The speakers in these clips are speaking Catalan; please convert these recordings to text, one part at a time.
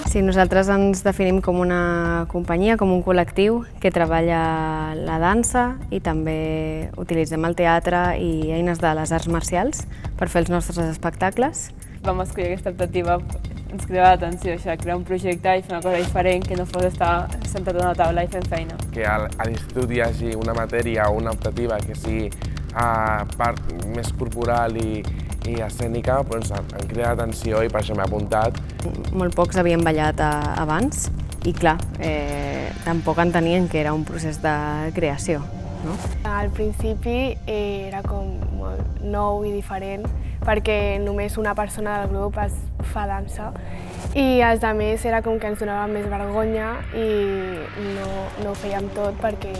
Sí, nosaltres ens definim com una companyia, com un col·lectiu que treballa la dansa i també utilitzem el teatre i eines de les arts marcials per fer els nostres espectacles. Vam escollir aquesta optativa, ens cridava l'atenció, això, crear un projecte i fer una cosa diferent, que no fos estar sentat a una taula i fent feina. Que a l'institut hi hagi una matèria o una optativa que sigui part més corporal i escènica, doncs em crida l'atenció i per això m'he apuntat. Molt pocs havien ballat abans i clar, tampoc entenien que era un procés de creació. No? Al principi era com molt nou i diferent perquè només una persona del grup es fa dansa i els altres era com que ens donava més vergonya i no ho fèiem tot perquè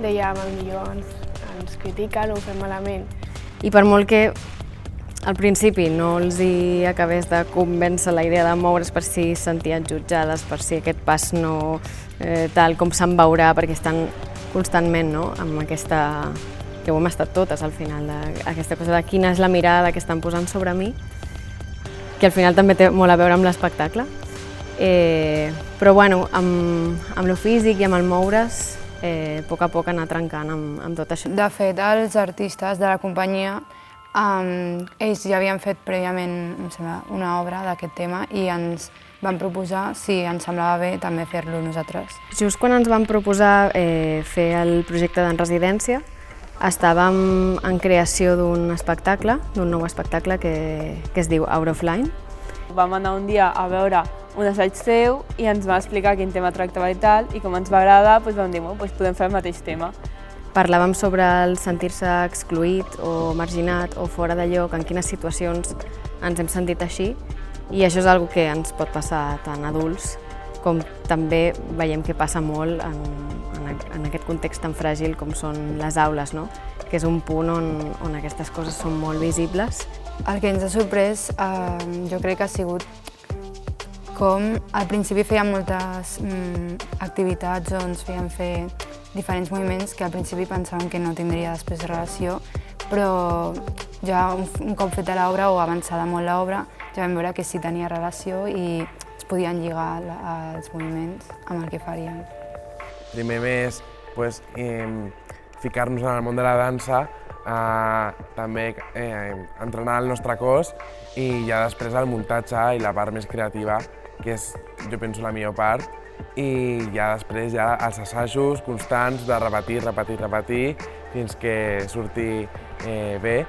dèiem millor ens critiquen o ho fem malament. I per molt que al principi no els hi acabés de convèncer la idea de moure's per si es sentien jutjades, per si aquest pas no tal com se'n veurà, perquè estan constantment amb aquesta, que ho hem estat totes al final, aquesta cosa de quina és la mirada que estan posant sobre mi, que al final també té molt a veure amb l'espectacle. Però bueno, amb lo físic i amb el moure's, a poc anar trencant amb tot això. De fet, els artistes de la companyia ells ja havien fet prèviament, em sembla, una obra d'aquest tema i ens van proposar, si ens semblava bé, també fer-lo nosaltres. Just quan ens van proposar fer el projecte d'en residència, estàvem en creació d'un espectacle, d'un nou espectacle que es diu Out of Line. Vam anar un dia a veure un assaig seu i ens va explicar quin tema tractava i tal, i com ens va agradar, vam dir, podem fer el mateix tema. Parlàvem sobre el sentir-se excluït o marginat o fora de lloc, en quines situacions ens hem sentit així, i això és una cosa que ens pot passar tant adults com també veiem que passa molt en aquest context tan fràgil com són les aules, no? Que és un punt on aquestes coses són molt visibles. El que ens ha sorprès jo crec que ha sigut com al principi fèiem moltes activitats o ens feien fer diferents moviments que al principi pensàvem que no tindria després relació, però ja un cop feta l'obra o avançada molt l'obra ja vam veure que sí tenia relació i es podien lligar els moviments amb el que faríem. Primer mes, ficar-nos en el món de la dansa, també entrenar el nostre cos i ja després el muntatge i la part més creativa, que és, jo penso, la millor part, i ja després els assajos constants de repetir, fins que surti bé.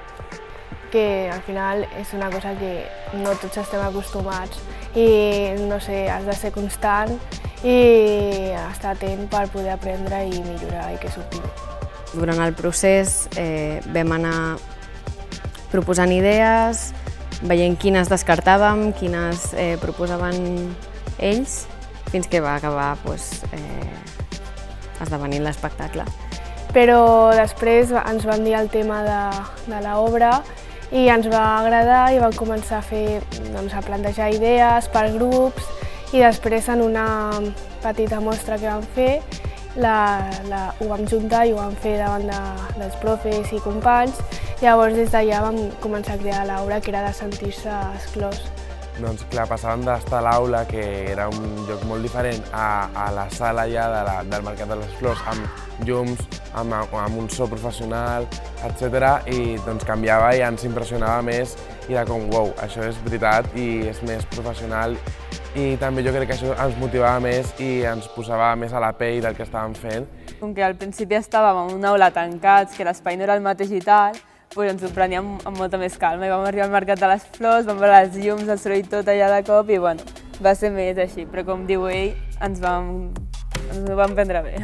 Que al final és una cosa que no tots estem acostumats i no sé, has de ser constant i estar atent per poder aprendre i millorar i que surti bé. Durant el procés vam anar proposant idees, veient quines descartàvem, quines proposaven ells, fins que va acabar esdevenint l'espectacle. Però després ens van dir el tema de l'obra i ens va agradar i vam començar a plantejar idees per grups i després en una petita mostra que vam fer ho vam juntar i ho vam fer davant dels profes i companys. Llavors des d'allà vam començar a crear l'obra, que era de sentir-se exclòs. Doncs clar, passàvem d'estar a l'aula, que era un lloc molt diferent, a la sala ja del Mercat de les Flors, amb llums, amb un so professional, etc. I doncs canviava i ens impressionava més i era com, uau, això és veritat i és més professional. I també jo crec que això ens motivava més i ens posava més a la pell del que estàvem fent. Com que al principi estàvem en una aula tancats, que l'espai no era el mateix i tal, ens ho preníem amb molta més calma i vam arribar al Mercat de les Flors, vam veure els llums, el soroll tot allà de cop i va ser més així, però com diu ell, ens ho vam prendre bé.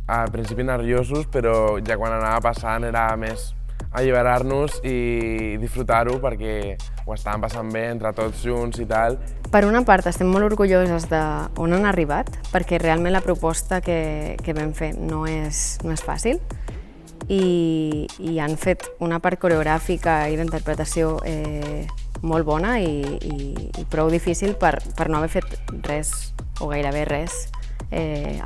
Al principi nerviosos, però ja quan anava passant era més alliberar-nos i disfrutar-ho perquè ho estàvem passant bé entre tots junts i tal. Per una part estem molt orgulloses d'on han arribat, perquè realment la proposta que vam fer no és fàcil. I han fet una part coreogràfica i d'interpretació molt bona i prou difícil per no haver fet res o gairebé res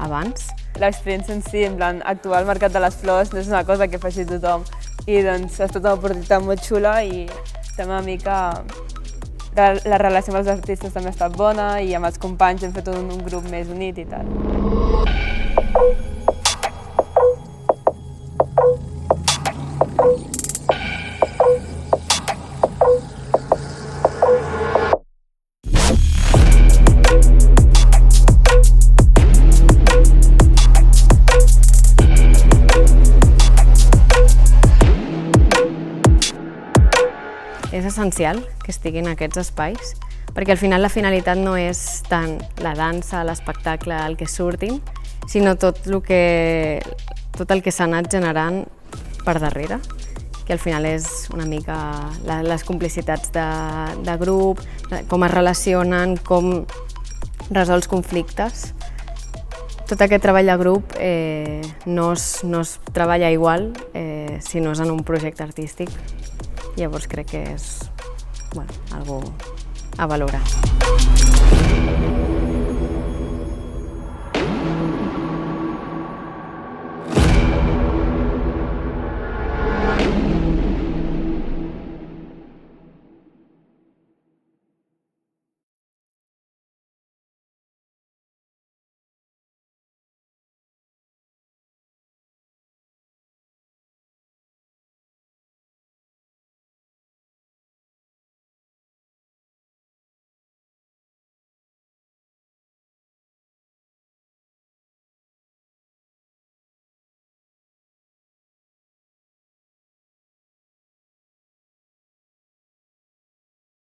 abans. L'experiència en si, en plan, actuar al Mercat de les Flors no és una cosa que faci tothom i doncs ha estat una oportunitat molt xula i estem una mica la relació amb els artistes també ha estat bona i amb els companys hem fet un grup més unit i tal. És essencial que estiguin aquests espais, perquè al final la finalitat no és tant la dansa, l'espectacle, el que surtin, sinó tot el que s'ha anat generant per darrere, que al final és una mica les complicitats de grup, com es relacionen, com resols conflictes. Tot aquest treball de grup no es treballa igual si no és en un projecte artístic. Llavors crec que és algo a valorar.